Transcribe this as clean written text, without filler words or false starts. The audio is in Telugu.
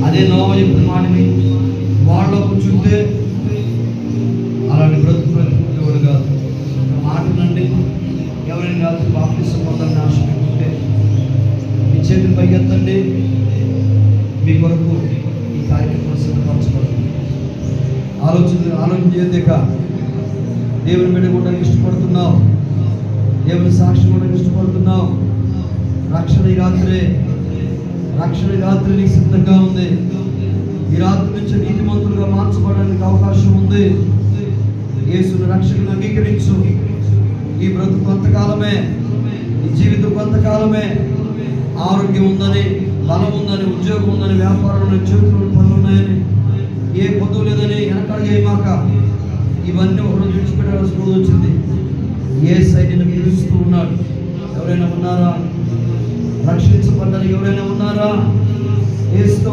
అదే నోవా చెప్పిన మాటని వాళ్ళలో కూర్చుంటే అలాంటి బ్రతుకుడు కాదు. మాటనండి, ఎవరైనా కాదు బాప్తిసం పొందాలని ఆశ పెట్టుకుంటే మీ చేతులు పైకెత్తండి. మీ కొరకు ఈ కార్యక్రమం సిద్ధపరచబడుతుంది. ఆలోచన చేయక దేవుని బిడ్డ కూడా ఇష్టపడుతున్నావు, దేవుని సాక్షి కూడా ఇష్టపడుతున్నావు. రక్షణ రాత్రి నీకు సిద్ధంగా ఉంది. ఈ రాత్రి నుంచి నీతిమంతులుగా మార్చబడడానికి అవకాశం ఉంది. యేసుని రక్షకుని అంగీకరించు. ఈ బ్రతుకు కొంతకాలమే, ఈ జీవితం కొంతకాలమే. ఆరోగ్యం ఉందని, బలం ఉందని, ఉద్యోగం ఉందని, వ్యాపారంలో చేతులు పనులు ఉన్నాయని, ఏ పొద్దు లేదని వెనకడిగేమాక ఇవన్నీ ఒకరోజు విడిచిపెట్టాల్సిన రోజు వచ్చింది. యేసయ్య నిన్ను పిలుస్తూ ఉన్నాడు. ఎవరైనా ఉన్నారా? రక్షించబడ్డానికి ఎవరైనా ఉన్నారా? యేసుతో